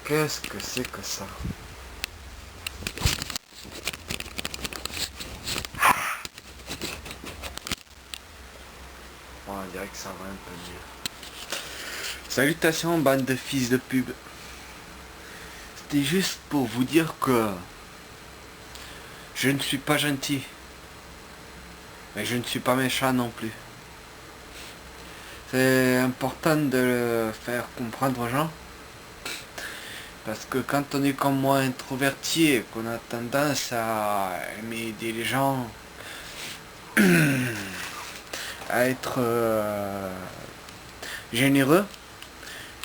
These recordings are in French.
Qu'est-ce que c'est que ça? Bon, on dirait que ça va un peu mieux. Salutations, bande de fils de pub. C'était juste pour vous dire que je ne suis pas gentil. Mais je ne suis pas méchant non plus. C'est important de le faire comprendre aux gens. Parce que quand on est comme moi introverti et qu'on a tendance à aimer aider les gens, à être généreux,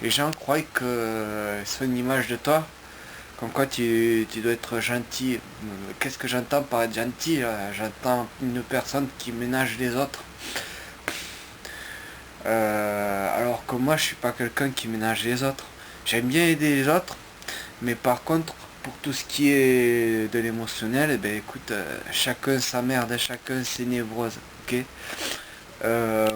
les gens croient que c'est une image de toi, comme quoi tu dois être gentil. Qu'est-ce que j'entends par être gentil? J'entends une personne qui ménage les autres. Alors que moi je suis pas quelqu'un qui ménage les autres. J'aime bien aider les autres, mais par contre pour tout ce qui est de l'émotionnel, eh ben écoute, chacun sa merde, chacun ses névroses, ok.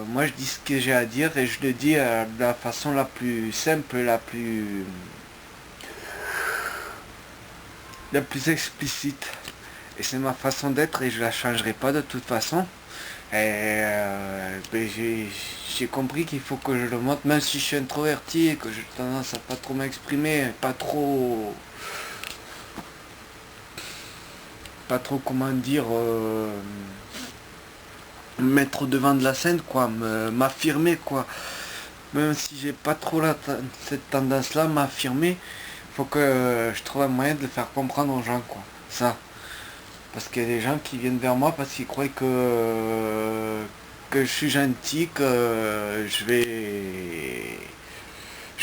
Moi je dis ce que j'ai à dire et je le dis de la façon la plus simple, la plus explicite. Et c'est ma façon d'être et je la changerai pas de toute façon. Et ben, j'ai compris qu'il faut que je le montre, même si je suis introverti et que j'ai tendance à pas trop m'exprimer, pas trop comment dire, me mettre au devant de la scène, quoi, m'affirmer, quoi. Même si j'ai pas trop cette tendance-là, m'affirmer, faut que je trouve un moyen de le faire comprendre aux gens, quoi. Ça. Parce qu'il y a des gens qui viennent vers moi parce qu'ils croient que je suis gentil, que je vais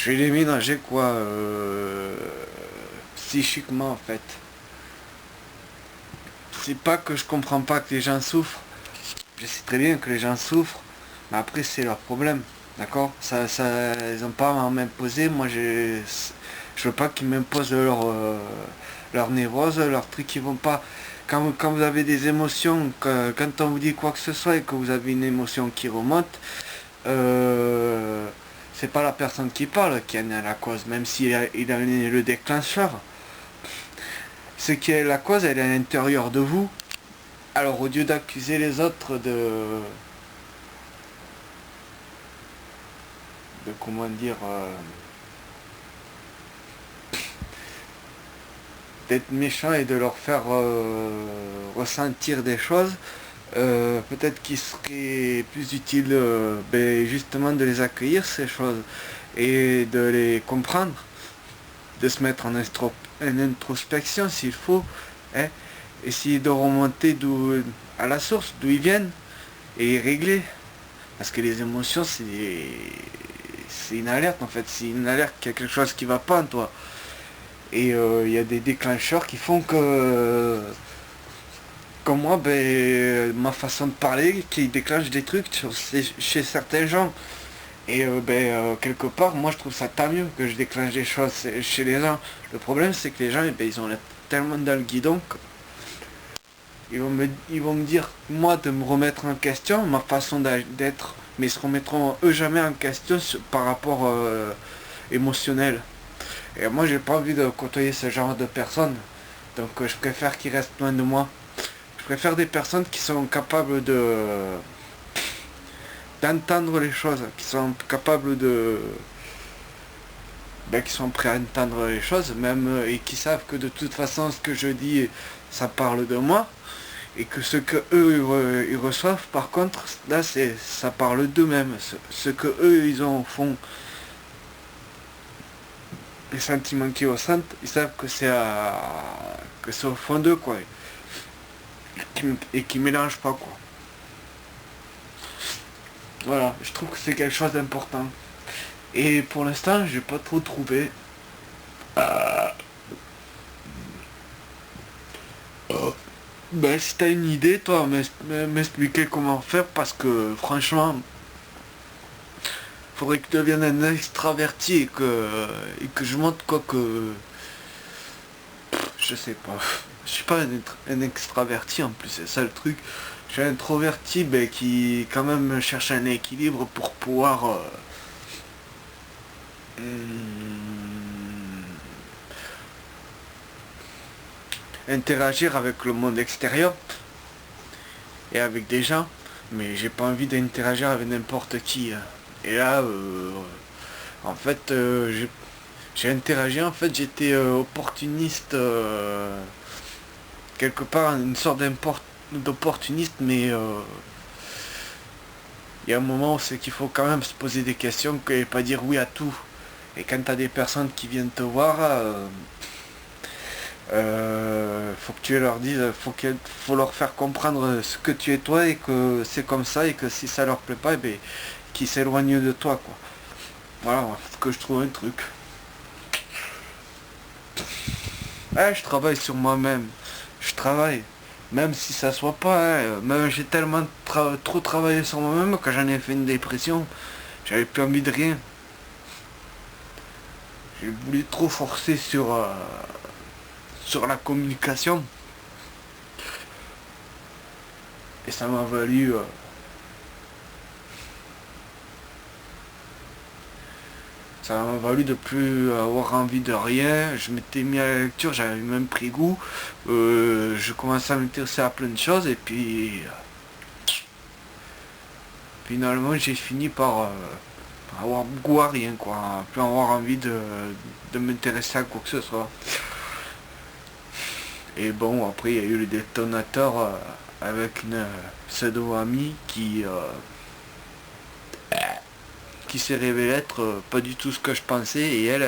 les ménager, quoi, psychiquement, en fait. C'est pas que je comprends pas que les gens souffrent. Je sais très bien que les gens souffrent, mais après c'est leur problème, d'accord. Ils ont pas à m'imposer. Moi, je veux pas qu'ils m'imposent leur névrose, leurs trucs qui vont pas. Quand vous avez des émotions, quand on vous dit quoi que ce soit et que vous avez une émotion qui remonte, c'est pas la personne qui parle qui en est la cause, même s'il il en est le déclencheur. Ce qui est la cause, elle est à l'intérieur de vous. Alors au lieu d'accuser les autres de comment dire, d'être méchant et de leur faire ressentir des choses, peut-être qu'il serait plus utile justement de les accueillir ces choses et de les comprendre, de se mettre en introspection s'il faut, hein, essayer de remonter à la source d'où ils viennent et régler. Parce que les émotions, c'est une alerte en fait, c'est une alerte qu'il y a quelque chose qui va pas en toi. Et il y a des déclencheurs qui font que, comme moi, ma façon de parler, qui déclenche des trucs chez certains gens. Et quelque part, moi je trouve ça tant mieux que je déclenche des choses chez les gens. Le problème c'est que les gens, ils ont tellement dans le guidon qu'ils vont me dire, moi, de me remettre en question, ma façon d'être, mais ils se remettront eux jamais en question par rapport émotionnel. Et moi, j'ai pas envie de côtoyer ce genre de personnes. Donc, je préfère qu'ils restent loin de moi. Je préfère des personnes qui sont capables d'entendre les choses, qui sont capables qui sont prêts à entendre les choses, même, et qui savent que de toute façon, ce que je dis, ça parle de moi. Et que ce que eux ils reçoivent, par contre, là, ça parle d'eux-mêmes. Ce que eux, ils en font, les sentiments qu'ils ressentent, ils savent que c'est au fond d'eux, quoi, et qui mélangent pas, quoi. Voilà, je trouve que c'est quelque chose d'important. Et pour l'instant, j'ai pas trop trouvé. Si t'as une idée, toi, m'expliquer comment faire, parce que franchement, faudrait que je devienne un extraverti et que je montre quoi que. Je sais pas. Je suis pas un extraverti en plus, c'est ça le truc. Je suis un introverti qui quand même cherche un équilibre pour pouvoir interagir avec le monde extérieur et avec des gens, mais j'ai pas envie d'interagir avec n'importe qui. Et là, en fait, j'ai interagi, en fait, j'étais opportuniste, quelque part, une sorte d'opportuniste, mais il y a un moment où c'est qu'il faut quand même se poser des questions et pas dire oui à tout. Et quand t'as des personnes qui viennent te voir, faut que tu leur dises, faut leur faire comprendre ce que tu es toi et que c'est comme ça et que si ça leur plaît pas, eh ben, qu'ils s'éloignent de toi, quoi. Voilà, faut que je trouve un truc. Je travaille sur moi-même. Je travaille. Même si ça soit pas, même j'ai tellement trop travaillé sur moi-même que j'en ai fait une dépression. J'avais plus envie de rien. J'ai voulu trop forcer sur la communication. Et ça m'a valu de plus avoir envie de rien. Je m'étais mis à la lecture, j'avais même pris goût. Je commençais à m'intéresser à plein de choses et puis finalement j'ai fini par avoir goût à rien, quoi. Plus avoir envie de m'intéresser à quoi que ce soit. Et bon, après il y a eu le détonateur avec une pseudo-amie qui s'est révélé être pas du tout ce que je pensais et elle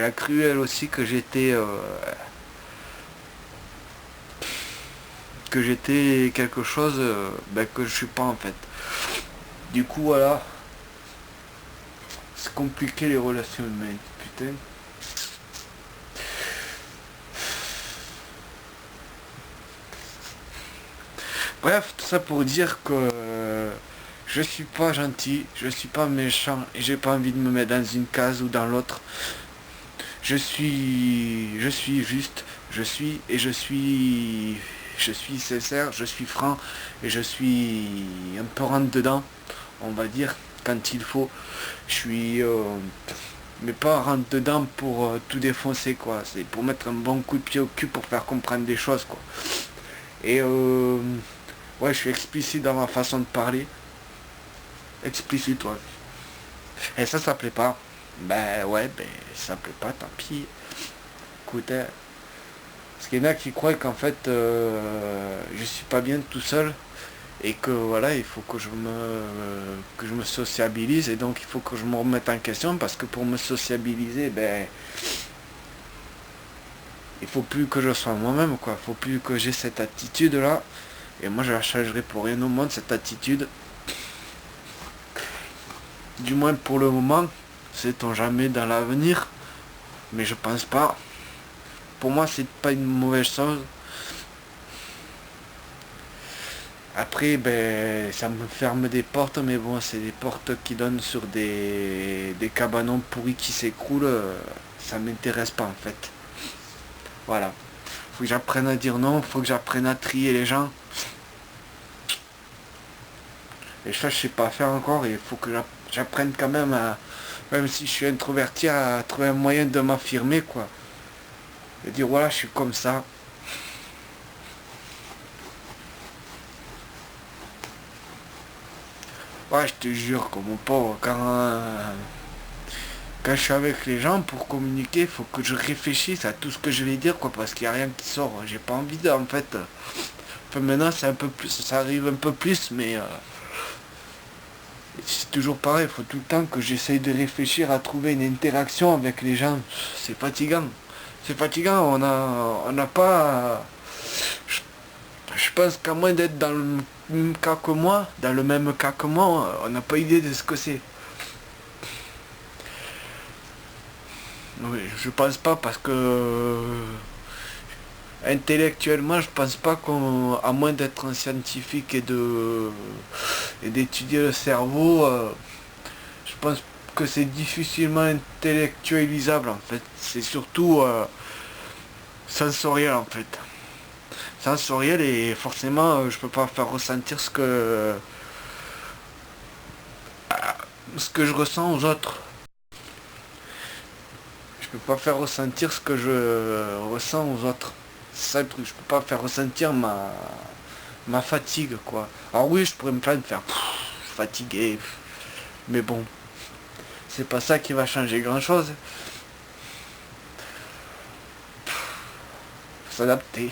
a cru elle aussi que j'étais quelque chose que je suis pas en fait. Du coup voilà, c'est compliqué les relations humaines, putain. Bref, tout ça pour dire que je suis pas gentil, je suis pas méchant et j'ai pas envie de me mettre dans une case ou dans l'autre. Je suis juste, je suis sincère, je suis franc et je suis un peu rentre dedans, on va dire, quand il faut. Je suis, mais pas rentre dedans pour tout défoncer, quoi. C'est pour mettre un bon coup de pied au cul pour faire comprendre des choses, quoi. Et ouais, je suis explicite dans ma façon de parler. Explicite, ouais. Et ça plaît pas. Ben ouais, ben ça plaît pas, tant pis. Écoutez, parce qu'il y en a qui croient qu'en fait je suis pas bien tout seul et que voilà, il faut que je me sociabilise et donc il faut que je me remette en question parce que pour me sociabiliser, ben il faut plus que je sois moi-même, quoi. Il faut plus que j'ai cette attitude là. Et moi je la changerai pour rien au monde, cette attitude. Du moins pour le moment, sait-on jamais dans l'avenir, mais je pense pas. Pour moi, c'est pas une mauvaise chose. Après, ben, ça me ferme des portes, mais bon, c'est des portes qui donnent sur des cabanons pourris qui s'écroulent. Ça m'intéresse pas en fait. Voilà. Faut que j'apprenne à dire non, faut que j'apprenne à trier les gens. Et ça, je sais pas faire encore, et il faut que j'apprenne quand même à, même si je suis introverti, à trouver un moyen de m'affirmer, quoi. De dire, voilà, je suis comme ça. Ouais, je te jure, comme mon pauvre, quand je suis avec les gens pour communiquer, il faut que je réfléchisse à tout ce que je vais dire, quoi, parce qu'il n'y a rien qui sort. J'ai pas envie de, en fait. Enfin, maintenant, c'est un peu plus, ça arrive un peu plus, mais c'est toujours pareil, il faut tout le temps que j'essaye de réfléchir à trouver une interaction avec les gens. C'est fatigant. C'est fatigant, on n'a pas. Je pense qu'à moins d'être dans le même cas que moi, dans le même cas que moi, on n'a pas idée de ce que c'est. Oui, je pense pas parce que intellectuellement, je pense pas qu'on, à moins d'être un scientifique et d'étudier le cerveau, je pense que c'est difficilement intellectualisable en fait. C'est surtout sensoriel en fait. Sensoriel et forcément je peux pas faire ressentir ce que je ressens aux autres. Je peux pas faire ressentir ce que je ressens aux autres. C'est ça le truc, je peux pas faire ressentir ma fatigue, quoi. Alors oui, je pourrais me plaindre, faire fatigué, mais bon, c'est pas ça qui va changer grand chose. Faut s'adapter.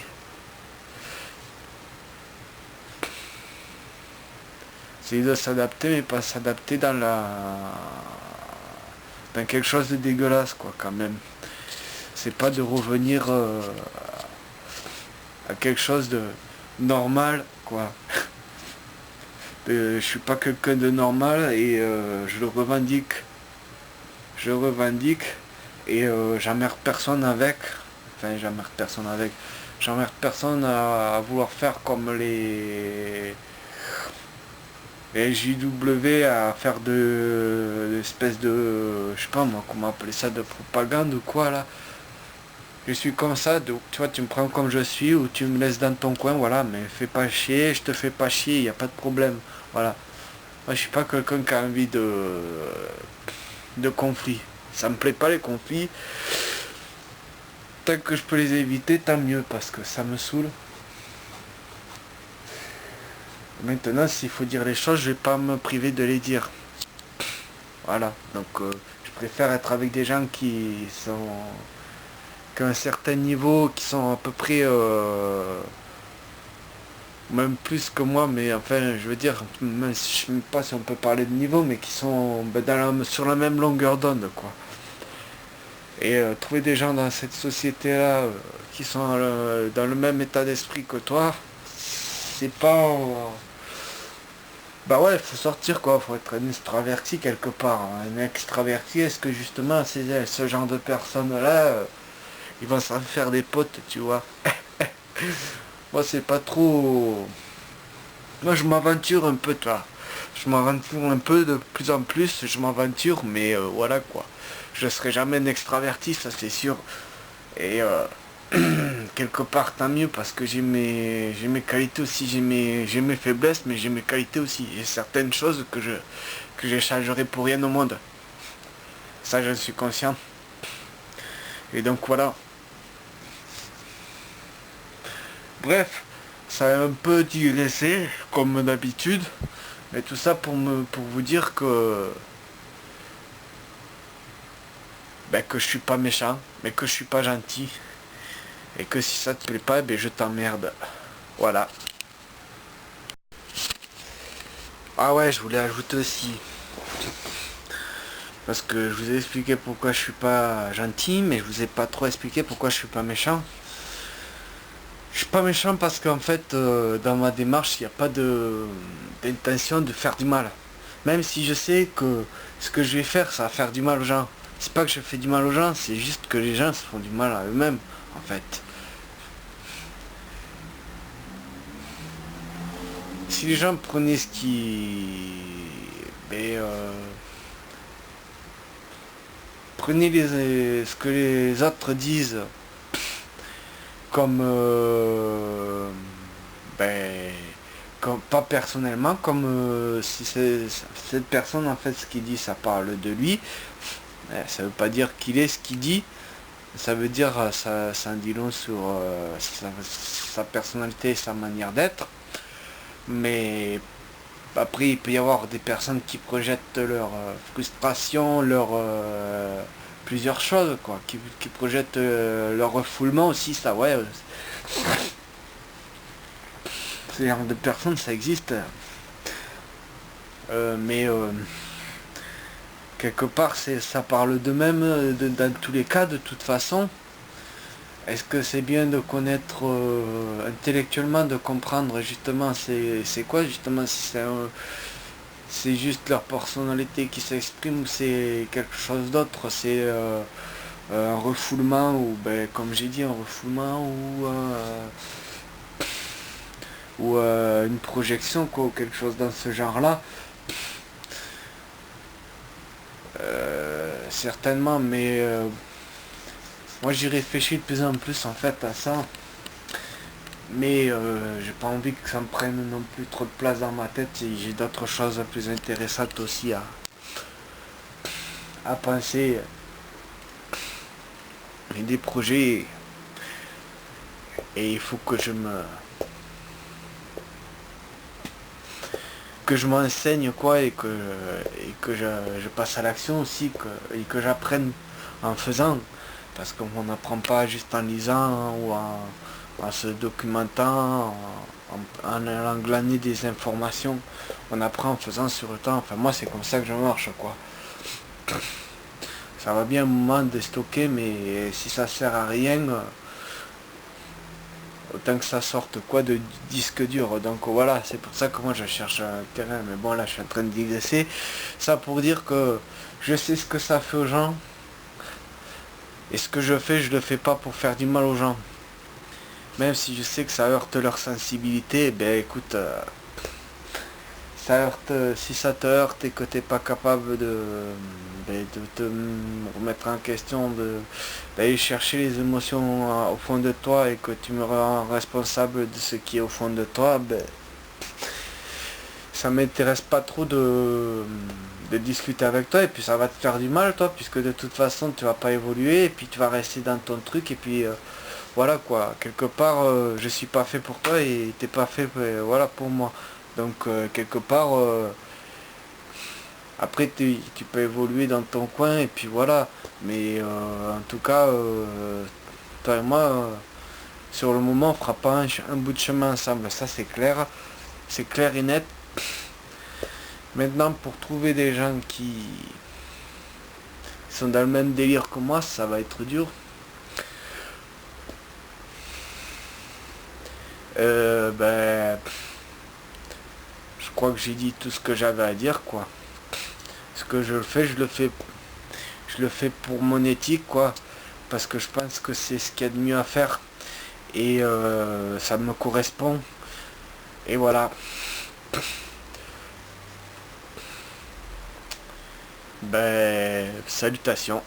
C'est de s'adapter, mais pas s'adapter dans quelque chose de dégueulasse, quoi, quand même. C'est pas de revenir à quelque chose de normal, quoi. Je suis pas quelqu'un de normal et je le revendique. Je le revendique et j'emmerde personne avec. Enfin, j'emmerde personne avec. J'emmerde personne à vouloir faire comme les JW, à faire l'espèce de, je sais pas moi, comment appeler ça, de propagande ou quoi là. Je suis comme ça, donc tu vois, tu me prends comme je suis ou tu me laisses dans ton coin, voilà, mais fais pas chier, je te fais pas chier, il n'y a pas de problème. Voilà. Moi je suis pas quelqu'un qui a envie de conflits. Ça me plaît pas les conflits. Tant que je peux les éviter, tant mieux, parce que ça me saoule. Maintenant, s'il faut dire les choses, je vais pas me priver de les dire. Voilà. Donc je préfère être avec des gens qui ont un certain niveau, qui sont à peu près même plus que moi, mais enfin je veux dire, même si je sais pas si on peut parler de niveau, mais qui sont sur la même longueur d'onde, quoi. Et trouver des gens dans cette société-là qui sont dans le même état d'esprit que toi, c'est pas... bah ouais, il faut sortir, quoi, faut être un extraverti quelque part. Un extraverti, est-ce que justement ce genre de personnes-là, ils vont s'en faire des potes, tu vois. Moi c'est pas trop... Moi je m'aventure un peu, toi. Je m'aventure un peu de plus en plus, je m'aventure, mais voilà quoi. Je serai jamais un extraverti, ça c'est sûr. Et quelque part tant mieux parce que j'ai mes qualités aussi, j'ai mes faiblesses, mais j'ai mes qualités aussi. J'ai certaines choses que j'échangerai pour rien au monde. Ça j'en suis conscient. Et donc voilà. Bref, ça a un peu digressé, comme d'habitude. Mais tout ça pour vous dire que je suis pas méchant, mais que je suis pas gentil. Et que si ça te plaît pas, ben je t'emmerde. Voilà. Ah ouais, je voulais ajouter aussi. Parce que je vous ai expliqué pourquoi je suis pas gentil, mais je vous ai pas trop expliqué pourquoi je suis pas méchant. Je suis pas méchant parce qu'en fait, dans ma démarche, il n'y a pas d'intention de faire du mal. Même si je sais que ce que je vais faire, ça va faire du mal aux gens. C'est pas que je fais du mal aux gens, c'est juste que les gens se font du mal à eux-mêmes, en fait. Si les gens prenaient ce qui... prenez ce que les autres disent comme, pas personnellement, comme si cette personne en fait ce qu'il dit ça parle de lui, ça veut pas dire qu'il est ce qu'il dit, ça veut dire ça en dit long sur sa personnalité et sa manière d'être, mais après il peut y avoir des personnes qui projettent leur frustration, leur plusieurs choses quoi, qui projettent leur refoulement aussi, ça ouais. Ce genre de personnes ça existe. Mais quelque part ça parle d'eux-mêmes dans tous les cas de toute façon. Est-ce que c'est bien de connaître intellectuellement, de comprendre justement c'est quoi justement, si c'est juste leur personnalité qui s'exprime ou c'est quelque chose d'autre, c'est un refoulement ou comme j'ai dit un refoulement ou une projection quoi, ou quelque chose dans ce genre là. Certainement, mais moi j'y réfléchis de plus en plus en fait à ça, mais j'ai pas envie que ça me prenne non plus trop de place dans ma tête et j'ai d'autres choses plus intéressantes aussi à penser et des projets Et il faut que je m'enseigne quoi, et que je passe à l'action aussi, et que j'apprenne en faisant, parce qu'on n'apprend pas juste en lisant, hein, ou en se documentant, en allant glaner des informations. On apprend en faisant sur le temps. Enfin, moi c'est comme ça que je marche quoi. Ça va bien un moment de stocker, mais si ça sert à rien, autant que ça sorte quoi de disque dur. Donc voilà, c'est pour ça que moi je cherche un terrain. Mais bon, là je suis en train de digresser. Ça pour dire que je sais ce que ça fait aux gens. Et ce que je le fais pas pour faire du mal aux gens. Même si je sais que ça heurte leur sensibilité, ben écoute, ça heurte, si ça te heurte et que t'es pas capable de te remettre en question, d'aller chercher les émotions au fond de toi, et que tu me rends responsable de ce qui est au fond de toi, ben ça m'intéresse pas trop de discuter avec toi, et puis ça va te faire du mal toi, puisque de toute façon tu vas pas évoluer, et puis tu vas rester dans ton truc, et puis voilà quoi, quelque part je suis pas fait pour toi, et t'es pas fait voilà pour moi. Donc quelque part après tu peux évoluer dans ton coin, et puis voilà. Mais en tout cas toi et moi sur le moment on fera pas un bout de chemin ensemble, ça c'est clair et net. Maintenant, pour trouver des gens qui sont dans le même délire que moi, ça va être dur. Ben, je crois que j'ai dit tout ce que j'avais à dire, quoi. Ce que je le fais pour mon éthique, quoi. Parce que je pense que c'est ce qu'il y a de mieux à faire. Et ça me correspond. Et voilà. Ben, salutations.